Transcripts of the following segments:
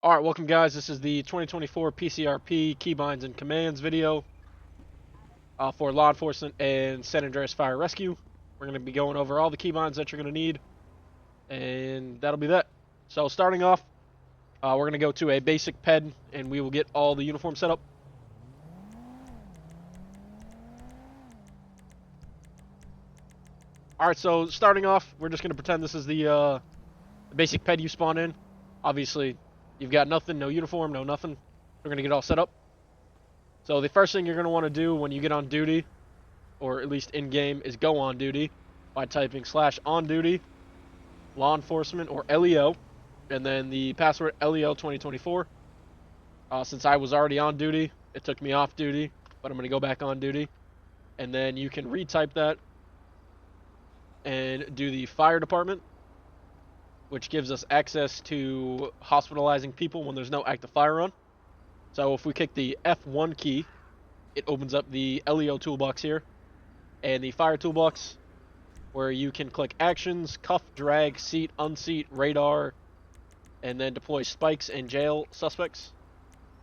Alright, welcome guys. This is the 2024 PCRP Keybinds and Commands video for law enforcement and San Andreas Fire Rescue. We're going to be going over all the keybinds that you're going to need, and that'll be that. So starting off, we're going to go to a basic PED, and we will get all the uniforms set up. Alright, so starting off, we're just going to pretend this is the basic PED you spawn in. Obviously, you've got nothing, no uniform, no nothing. We're going to get all set up. So the first thing you're going to want to do when you get on duty, or at least in-game, is go on duty by typing /on duty, law enforcement, or LEO, and then the password LEO 2024. Since I was already on duty, it took me off duty, but I'm going to go back on duty. And then you can retype that and do the fire department, which gives us access to hospitalizing people when there's no active fire on. So if we kick the F1 key, it opens up the LEO toolbox here, and the fire toolbox, where you can click actions, cuff, drag, seat, unseat, radar, and then deploy spikes and jail suspects.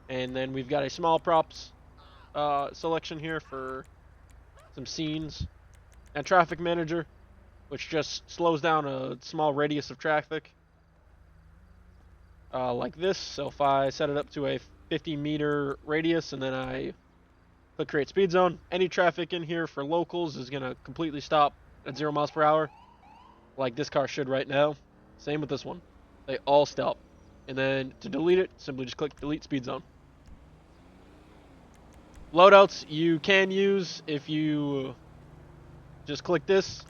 And then we've got a small props selection here for some scenes, and traffic manager, which just slows down a small radius of traffic like this. So if I set it up to a 50-meter radius and then I click create speed zone, any traffic in here for locals is going to completely stop at 0 miles per hour, like this car should right now. Same with this one. They all stop. And then to delete it, simply just click delete speed zone. Loadouts you can use if you just click this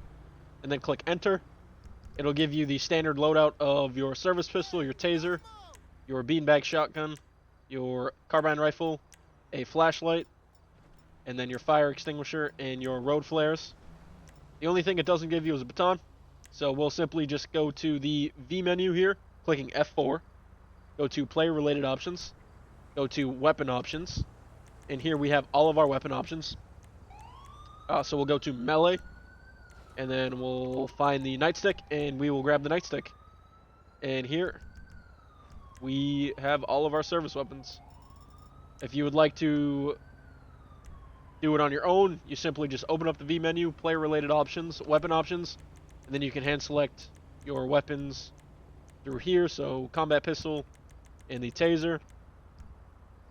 and then click enter. It'll give you the standard loadout of your service pistol, your taser, your beanbag shotgun, your carbine rifle, a flashlight, and then your fire extinguisher and your road flares. The only thing it doesn't give you is a baton. So we'll simply just go to the V menu here, clicking F4, go to player related options, go to weapon options, and here we have all of our weapon options. So we'll go to melee, and then we'll find the nightstick, and we will grab the nightstick. And here we have all of our service weapons. If you would like to do it on your own, you simply just open up the V menu, player related options, weapon options, and then you can hand select your weapons through here. So combat pistol and the taser,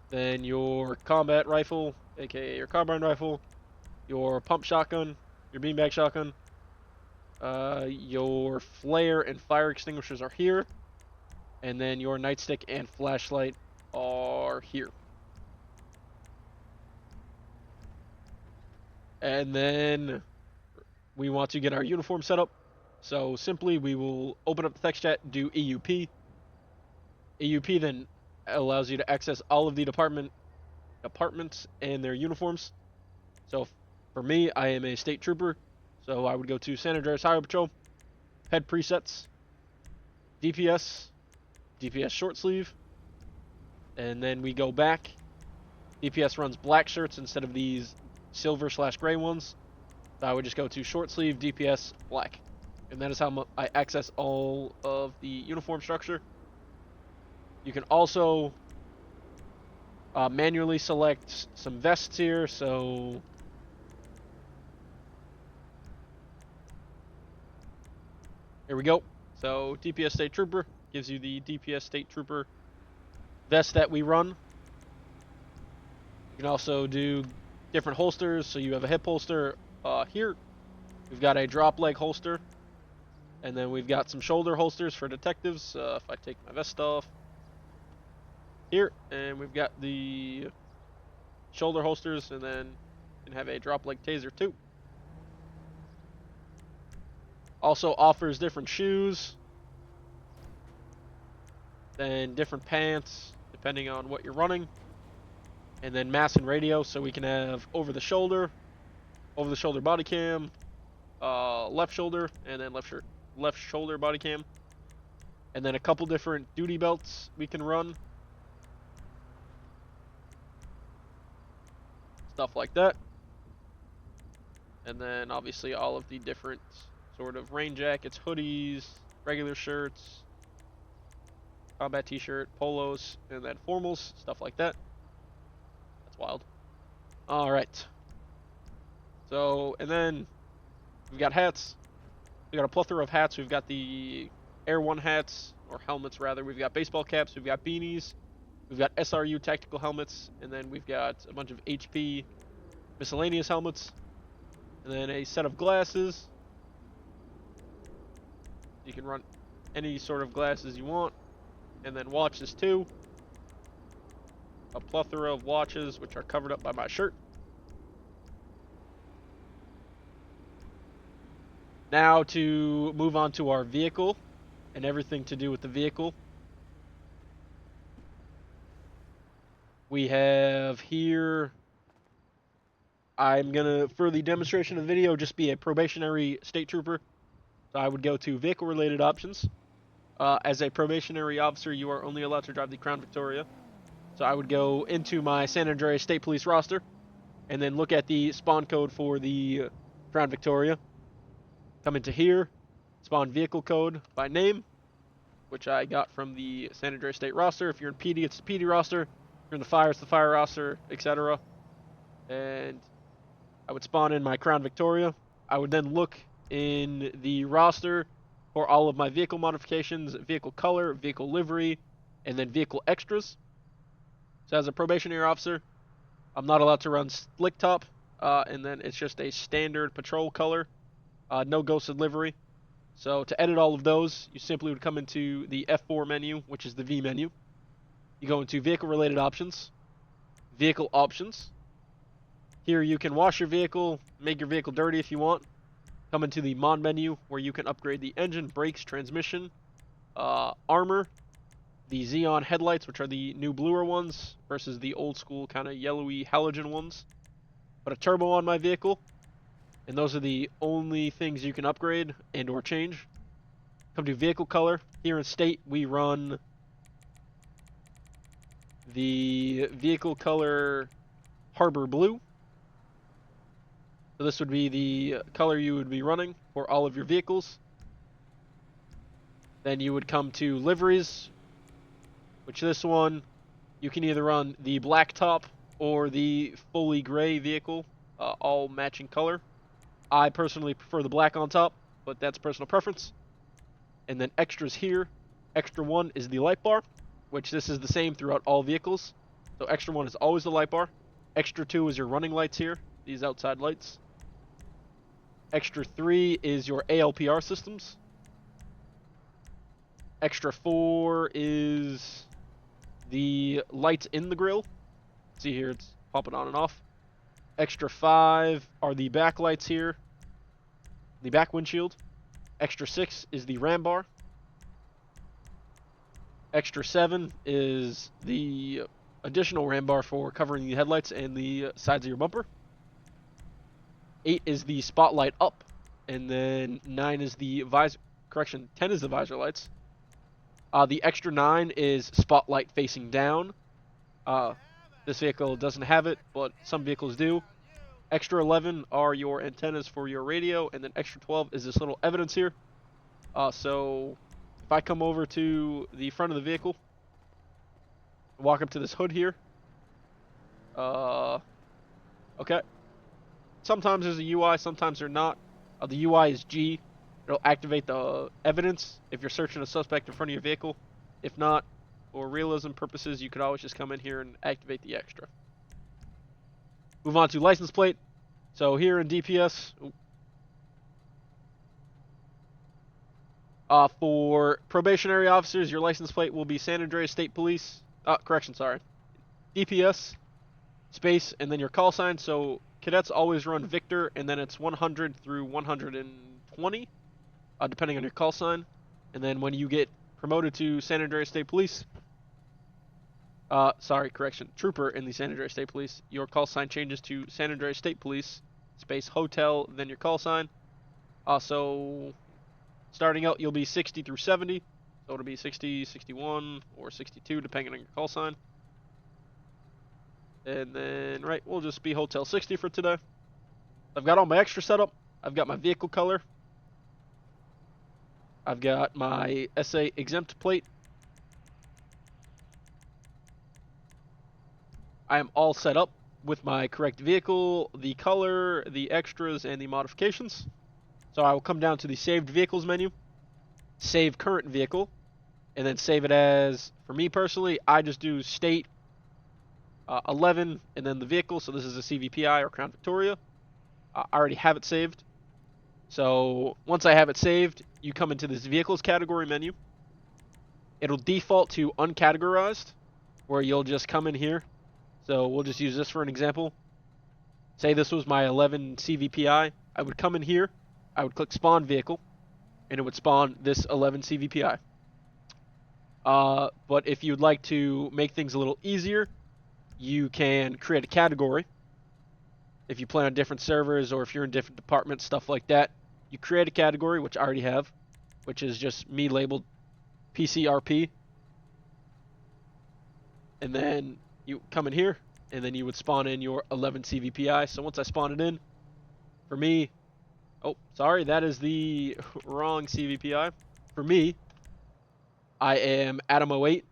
then your combat rifle, aka your carbine rifle, your pump shotgun, your beanbag shotgun, your flare and fire extinguishers are here, and then your nightstick and flashlight are here. And then we want to get our uniform set up. So simply we will open up the text chat, do EUP. EUP then allows you to access all of the departments and their uniforms. So for me, I am a state trooper, so I would go to San Andreas Highway Patrol, PED presets, DPS short sleeve, and then we go back. DPS runs black shirts instead of these silver/gray ones. So I would just go to short sleeve, DPS, black. And that is how I access all of the uniform structure. You can also manually select some vests here. So here we go. So DPS State Trooper gives you the DPS State Trooper vest that we run. You can also do different holsters. So you have a hip holster here. We've got a drop leg holster. And then we've got some shoulder holsters for detectives. If I take my vest off here, and we've got the shoulder holsters, and then you can have a drop leg taser too. Also offers different shoes, then different pants depending on what you're running, and then mask and radio, so we can have over the shoulder body cam, left shoulder, and then left shoulder body cam, and then a couple different duty belts we can run, stuff like that. And then obviously all of the different sort of rain jackets, hoodies, regular shirts, combat t-shirt, polos, and then formals, stuff like that. That's wild. All right. So, and then we've got hats. We've got a plethora of hats. We've got the Air One hats, or helmets rather. We've got baseball caps. We've got beanies. We've got SRU tactical helmets, and then we've got a bunch of HP miscellaneous helmets, and then a set of glasses. You can run any sort of glasses you want, and then watches too. A plethora of watches, which are covered up by my shirt. Now to move on to our vehicle and everything to do with the vehicle. We have here, I'm gonna, for the demonstration of the video, just be a probationary state trooper. So I would go to vehicle related options. As a probationary officer, you are only allowed to drive the Crown Victoria. So I would go into my San Andreas State Police roster and then look at the spawn code for the Crown Victoria. Come into here, spawn vehicle code by name, which I got from the San Andreas State roster. If you're in PD, it's the PD roster. If you're in the fire, it's the fire roster, etc. And I would spawn in my Crown Victoria. I would then look in the roster for all of my vehicle modifications, vehicle color, vehicle livery, and then vehicle extras. So as a probationary officer, I'm not allowed to run slick top, and then it's just a standard patrol color, no ghosted livery. So to edit all of those, you simply would come into the F4 menu, which is the V menu. You go into vehicle related options, vehicle options. Here you can wash your vehicle, make your vehicle dirty if you want. Come into the mod menu where you can upgrade the engine, brakes, transmission, armor, the Xeon headlights, which are the new bluer ones versus the old school kind of yellowy halogen ones. Put a turbo on my vehicle, and those are the only things you can upgrade and or change. Come to vehicle color. Here in state, we run the vehicle color Harbor Blue. So this would be the color you would be running for all of your vehicles. Then you would come to liveries, which this one, you can either run the black top or the fully gray vehicle, all matching color. I personally prefer the black on top, but that's personal preference. And then extras here. Extra 1 is the light bar, which this is the same throughout all vehicles. So extra 1 is always the light bar. Extra 2 is your running lights here, these outside lights. Extra 3 is your ALPR systems. Extra 4 is the lights in the grill. See here, it's popping on and off. Extra 5 are the back lights here, the back windshield. Extra 6 is the ram bar. Extra 7 is the additional ram bar for covering the headlights and the sides of your bumper. 8 is the spotlight up, and then 9 is the visor, 10 is the visor lights. The extra 9 is spotlight facing down. This vehicle doesn't have it, but some vehicles do. Extra 11 are your antennas for your radio, and then extra 12 is this little evidence here. So if I come over to the front of the vehicle, walk up to this hood here. Okay. Sometimes there's a UI, sometimes they're not. The UI is G. It'll activate the evidence if you're searching a suspect in front of your vehicle. If not, for realism purposes, you could always just come in here and activate the extra. Move on to license plate. So here in DPS, for probationary officers, your license plate will be San Andreas State Police. DPS, space, and then your call sign. So cadets always run Victor, and then it's 100 through 120, depending on your call sign. And then when you get promoted to San Andreas State Police, trooper in the San Andreas State Police, your call sign changes to San Andreas State Police, space hotel, then your call sign. So starting out, you'll be 60 through 70. So it'll be 60, 61, or 62, depending on your call sign. And then, we'll just be Hotel 60 for today. I've got all my extra setup. I've got my vehicle color. I've got my SA exempt plate. I am all set up with my correct vehicle, the color, the extras, and the modifications. So I will come down to the saved vehicles menu, save current vehicle, and then save it as, for me personally, I just do state 11 and then the vehicle. So this is a CVPI or Crown Victoria. I already have it saved. So once I have it saved, you come into this vehicles category menu. It'll default to uncategorized, where you'll just come in here. So we'll just use this for an example. Say this was my 11 CVPI. I would come in here, I would click spawn vehicle, and it would spawn this 11 CVPI. But if you'd like to make things a little easier, you can create a category. If you play on different servers or if you're in different departments, stuff like that, you create a category, which I already have, which is just me labeled PCRP. And then you come in here, and then you would spawn in your 11 CVPI. So once I spawn it in, for me, oh, sorry, that is the wrong CVPI. For me, I am Adam 08,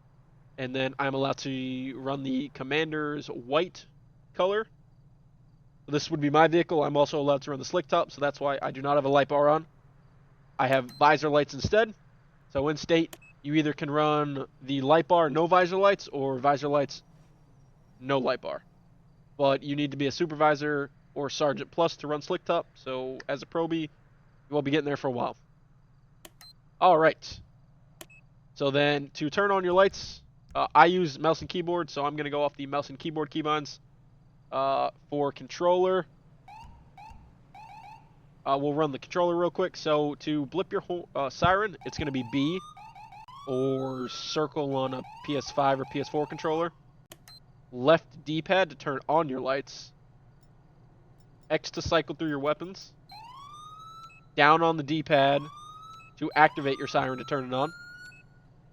and then I'm allowed to run the commander's white color. This would be my vehicle. I'm also allowed to run the slick top, so that's why I do not have a light bar on. I have visor lights instead. So in state, you either can run the light bar, no visor lights, or visor lights, no light bar. But you need to be a supervisor or sergeant plus to run slick top. So as a probie, you won't be getting there for a while. All right. So then to turn on your lights, I use mouse and keyboard, so I'm going to go off the mouse and keyboard keybinds. For controller, we'll run the controller real quick. So to blip your siren, it's going to be B, or circle on a PS5 or PS4 controller. Left D-pad to turn on your lights. X to cycle through your weapons. Down on the D-pad to activate your siren to turn it on.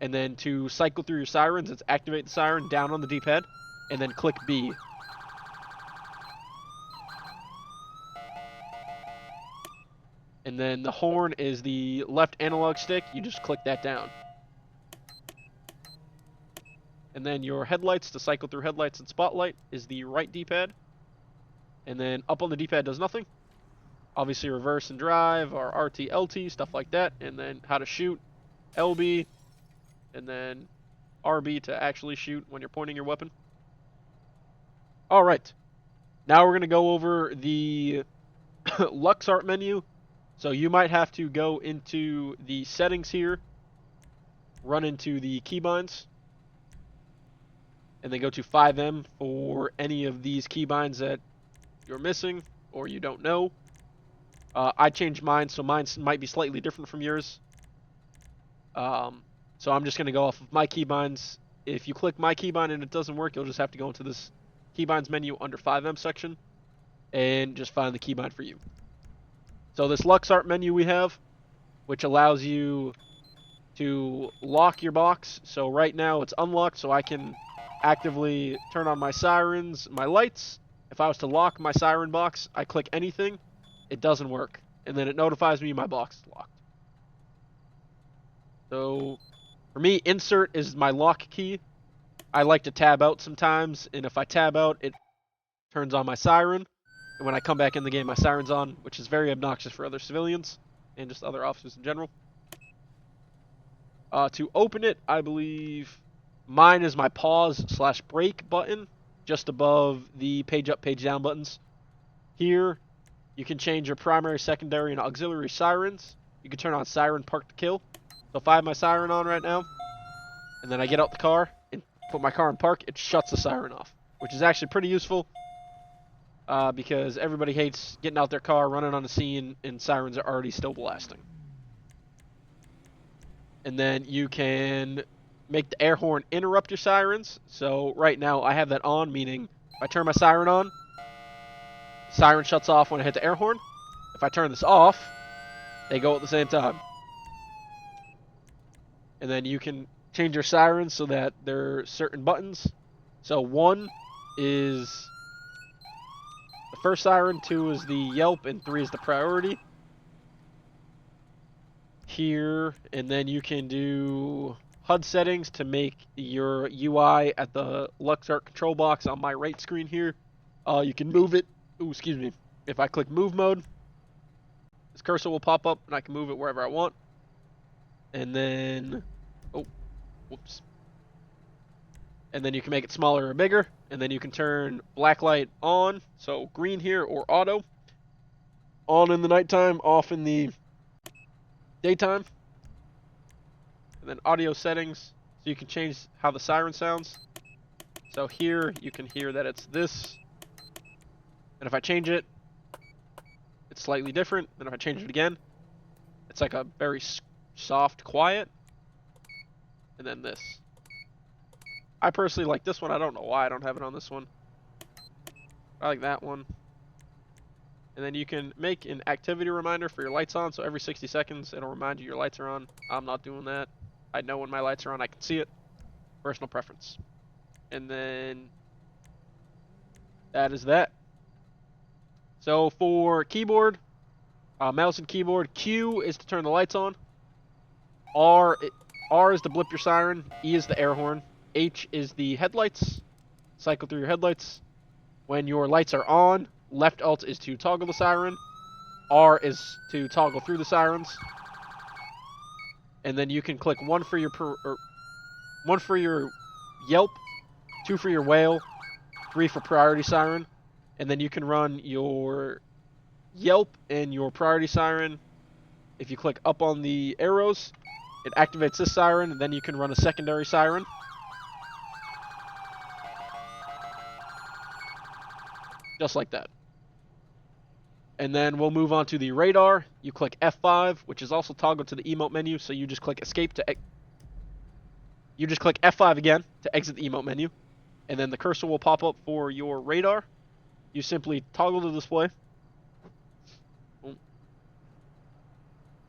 And then to cycle through your sirens, it's activate the siren, down on the D-pad, and then click B. And then the horn is the left analog stick. You just click that down. And then your headlights, to cycle through headlights and spotlight, is the right D-pad. And then up on the D-pad does nothing. Obviously reverse and drive, or RT, LT, stuff like that. And then how to shoot, LB. And then RB to actually shoot when you're pointing your weapon. Alright. Now we're going to go over the LuxArt menu. So you might have to go into the settings here, run into the keybinds, and then go to 5M for any of these keybinds that you're missing or you don't know. I changed mine, so mine might be slightly different from yours. So I'm just going to go off of my keybinds. If you click my keybind and it doesn't work, you'll just have to go into this keybinds menu under 5M section and just find the keybind for you. So this LuxArt menu we have, which allows you to lock your box. So right now it's unlocked, so I can actively turn on my sirens, my lights. If I was to lock my siren box, I click anything, it doesn't work. And then it notifies me my box is locked. So for me, insert is my lock key. I like to tab out sometimes, and if I tab out, it turns on my siren. And when I come back in the game, my siren's on, which is very obnoxious for other civilians and just other officers in general. To open it, I believe mine is my pause/break button, just above the page up, page down buttons. Here, you can change your primary, secondary, and auxiliary sirens. You can turn on siren park to kill. So if I have my siren on right now, and then I get out the car and put my car in park, it shuts the siren off, which is actually pretty useful. Because everybody hates getting out their car, running on the scene, and sirens are already still blasting. And then you can make the air horn interrupt your sirens. So right now I have that on, meaning if I turn my siren on, siren shuts off when I hit the air horn. If I turn this off, they go at the same time. And then you can change your sirens so that there are certain buttons. So 1 is the first siren, 2 is the yelp, and 3 is the priority. Here, and then you can do HUD settings to make your UI at the LuxArt control box on my right screen here. You can move it. Ooh, excuse me. If I click move mode, this cursor will pop up and I can move it wherever I want. And then, oh, whoops. And then you can make it smaller or bigger. And then you can turn black light on, so green here, or auto. On in the nighttime, off in the daytime. And then audio settings, so you can change how the siren sounds. So here you can hear that it's this. And if I change it, it's slightly different. And if I change it again, it's like a very soft, quiet. And then this. I personally like this one. I don't know why I don't have it on this one. I like that one. And then you can make an activity reminder for your lights on. So every 60 seconds, it'll remind you your lights are on. I'm not doing that. I know when my lights are on, I can see it. Personal preference. And then that is that. So for keyboard, mouse and keyboard, Q is to turn the lights on. R is to blip your siren. E is the air horn. H is the headlights. Cycle through your headlights. When your lights are on, left alt is to toggle the siren. R is to toggle through the sirens. And then you can click one for your yelp, 2 for your wail, 3 for priority siren, and then you can run your yelp and your priority siren. If you click up on the arrows, it activates this siren, and then you can run a secondary siren. Just like that. And then we'll move on to the radar. You click F5, which is also toggled to the emote menu, so you just click escape to you just click F5 again to exit the emote menu, and then the cursor will pop up for your radar. You simply toggle the display.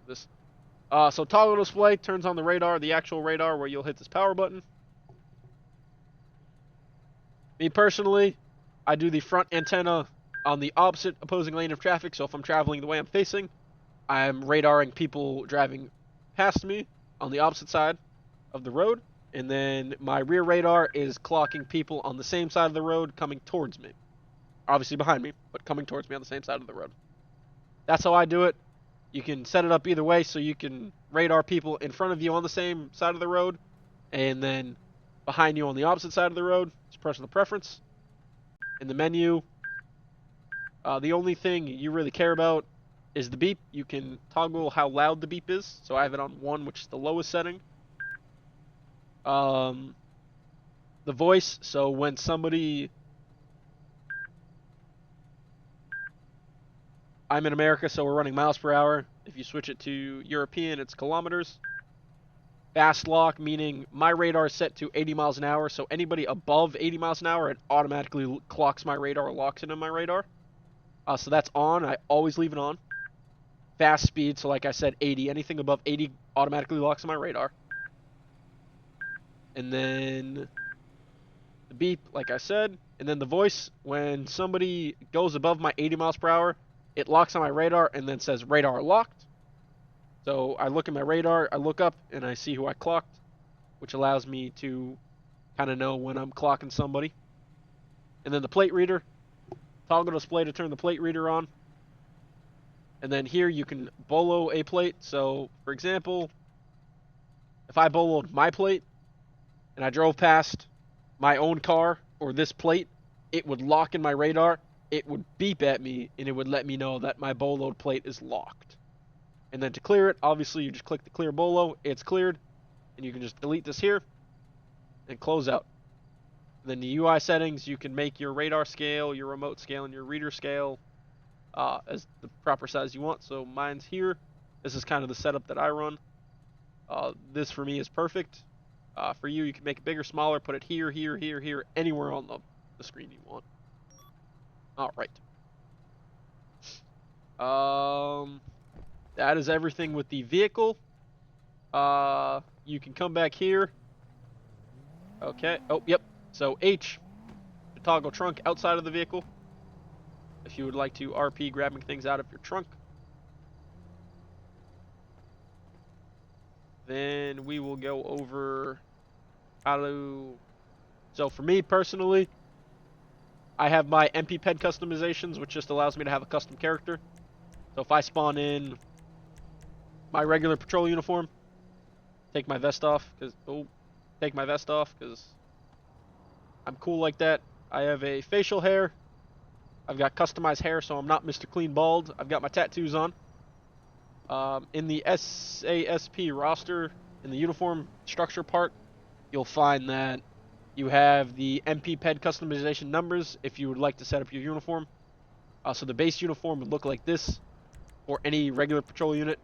This. So toggle display turns on the radar, the actual radar, where you'll hit this power button. Me personally, I do the front antenna on the opposite opposing lane of traffic, so if I'm traveling the way I'm facing, I'm radaring people driving past me on the opposite side of the road, and then my rear radar is clocking people on the same side of the road coming towards me. Obviously behind me, but coming towards me on the same side of the road. That's how I do it. You can set it up either way, so you can radar people in front of you on the same side of the road, and then behind you on the opposite side of the road. It's personal preference. In the menu, the only thing you really care about is the beep. You can toggle how loud the beep is. So I have it on 1, which is the lowest setting. The voice, so when somebody... I'm in America, so we're running miles per hour. If you switch it to European, it's kilometers. Fast lock, meaning my radar is set to 80 miles an hour, so anybody above 80 miles an hour, it automatically clocks my radar or locks into my radar. So that's on. I always leave it on. Fast speed, so like I said, 80. Anything above 80 automatically locks on my radar. And then the beep, like I said. And then the voice, when somebody goes above my 80 miles per hour, it locks on my radar and then says radar locked. So I look at my radar, I look up, and I see who I clocked, which allows me to kind of know when I'm clocking somebody. And then the plate reader, toggle display to turn the plate reader on. And then here you can bolo a plate. So, for example, if I boloed my plate and I drove past my own car or this plate, it would lock in my radar, it would beep at me, and it would let me know that my boloed plate is locked. And then to clear it, obviously you just click the clear bolo, it's cleared, and you can just delete this here and close out. And then the UI settings, you can make your radar scale, your remote scale, and your reader scale as the proper size you want. So mine's here. This is kind of the setup that I run. This for me is perfect. For you, you can make it bigger, smaller, put it here, here, here, here, anywhere on the screen you want. All right. That is everything with the vehicle. You can come back here. Okay. Oh, yep. So H to toggle trunk outside of the vehicle. If you would like to RP grabbing things out of your trunk. then we will go over how to... So for me personally, I have my MP Ped customizations, which just allows me to have a custom character. So if I spawn in my regular patrol uniform, take my vest off, because I'm cool like that. I have a facial hair. I've got customized hair, so I'm not Mr. Clean Bald. I've got my tattoos on. In the SASP roster, in the uniform structure part, you'll find that you have the MP Ped customization numbers if you would like to set up your uniform. So the base uniform would look like this for any regular patrol unit.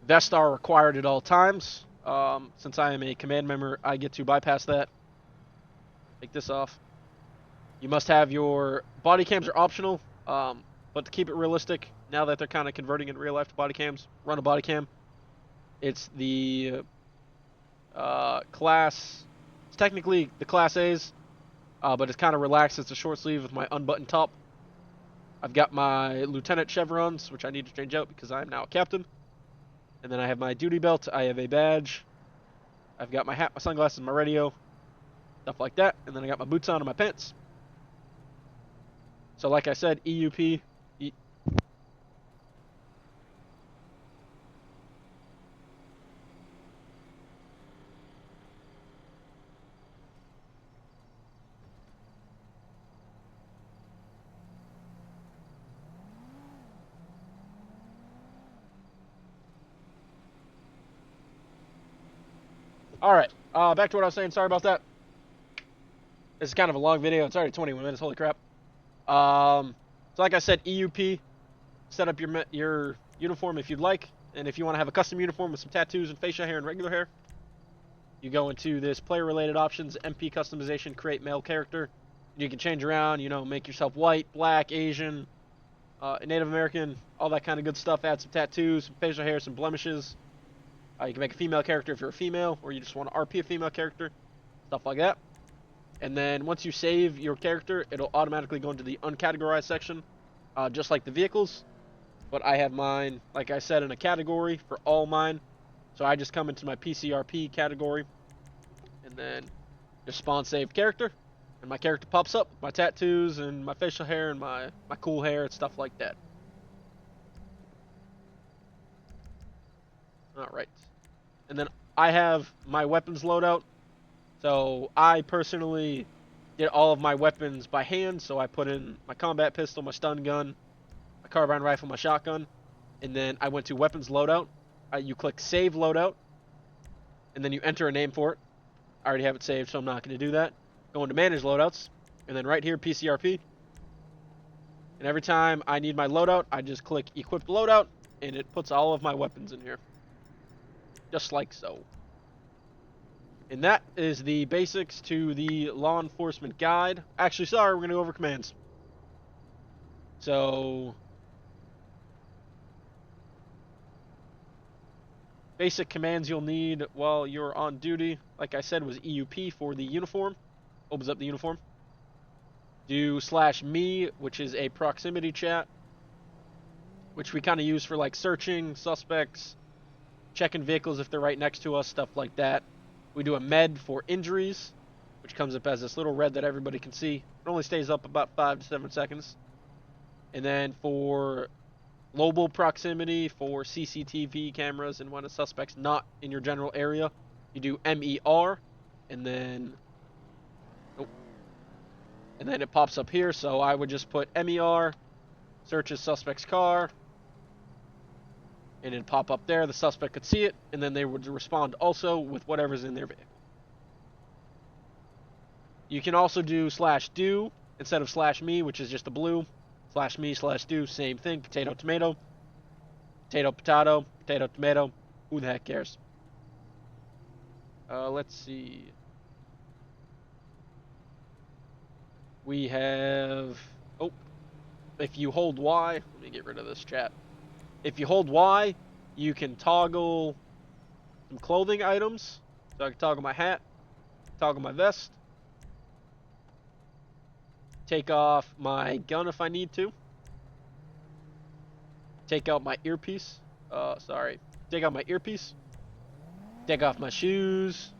Vests are required at all times. Since I am a command member, I get to bypass that. Take this off. You must have your body cams are optional, but to keep it realistic, now that they're kind of converting in real life to body cams, run a body cam. It's the class. It's technically the class A's, but it's kind of relaxed. It's a short sleeve with my unbuttoned top. I've got my lieutenant chevrons, which I need to change out because I am now a captain. And then I have my duty belt. I have a badge. I've got my hat, my sunglasses, my radio, stuff like that. And then I got my boots on and my pants. So like I said, EUP. All right, back to what I was saying. Sorry about that. This is kind of a long video. It's already 21 minutes. Holy crap. So like I said, EUP. Set up your uniform if you'd like, and if you want to have a custom uniform with some tattoos and facial hair and regular hair, you go into this player-related options, MP customization, create male character. You can change around, make yourself white, black, Asian, Native American, all that kind of good stuff. Add some tattoos, some facial hair, some blemishes. You can make a female character if you're a female, or you just want to RP a female character, stuff like that. And then once you save your character, it'll automatically go into the uncategorized section, just like the vehicles. But I have mine, like I said, in a category for all mine. So I just come into my PCRP category, and then just spawn save character, and my character pops up with my tattoos and my facial hair and my cool hair and stuff like that. Alright. And then I have my weapons loadout. So I personally did all of my weapons by hand. So I put in my combat pistol, my stun gun, my carbine rifle, my shotgun. And then I went to weapons loadout. You click save loadout. And then you enter a name for it. I already have it saved, so I'm not going to do that. Go into manage loadouts. And then right here, PCRP. And every time I need my loadout, I just click equip loadout. And it puts all of my weapons in here. Just like so. And that is the basics to the law enforcement guide. Actually, sorry, we're going to go over commands. So, basic commands you'll need while you're on duty, like I said, was EUP for the uniform. Opens up the uniform. Do /me, which is a proximity chat, which we kind of use for like searching suspects, checking vehicles if they're right next to us, stuff like that. We do a med for injuries, which comes up as this little red that everybody can see. It only stays up about 5 to 7 seconds. And then for global proximity for CCTV cameras and when a suspect's not in your general area, you do MER, and then it pops up here. So I would just put MER, search a suspect's car, and it'd pop up there. The suspect could see it, and then they would respond also with whatever's in their vehicle. You can also do /do instead of /me, which is just a blue. /me/do, same thing. Potato, tomato. Potato, potato. Potato, tomato. Who the heck cares? Let's see. We have... Oh. If you hold Y... Let me get rid of this chat. If you hold Y, you can toggle some clothing items. So I can toggle my hat, toggle my vest, take off my gun if I need to, take out my earpiece. Take out my earpiece. Take off my shoes.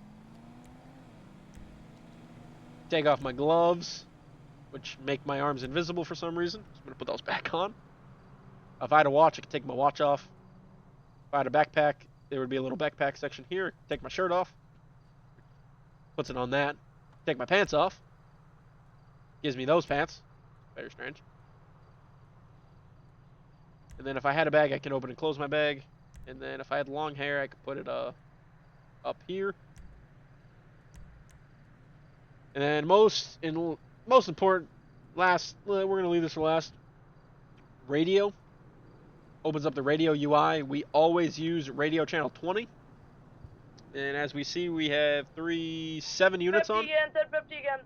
Take off my gloves, which make my arms invisible for some reason. So I'm going to put those back on. If I had a watch, I could take my watch off. If I had a backpack, there would be a little backpack section here. Take my shirt off. Puts it on that. Take my pants off. Gives me those pants. Very strange. And then if I had a bag, I can open and close my bag. And then if I had long hair, I could put it up here. And then most important, last, we're going to leave this for last. Radio. Opens up the radio UI. We always use radio channel 20. And as we see, we have 7 units on. 50 again.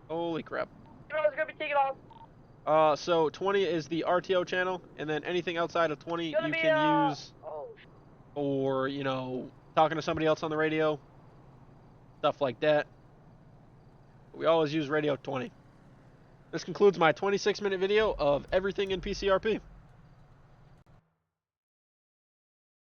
Holy crap. It's going to be taken off. So 20 is the RTO channel, and then anything outside of 20 you can use for, you know, talking to somebody else on the radio, stuff like that. We always use radio 20. This concludes my 26-minute video of everything in PCRP.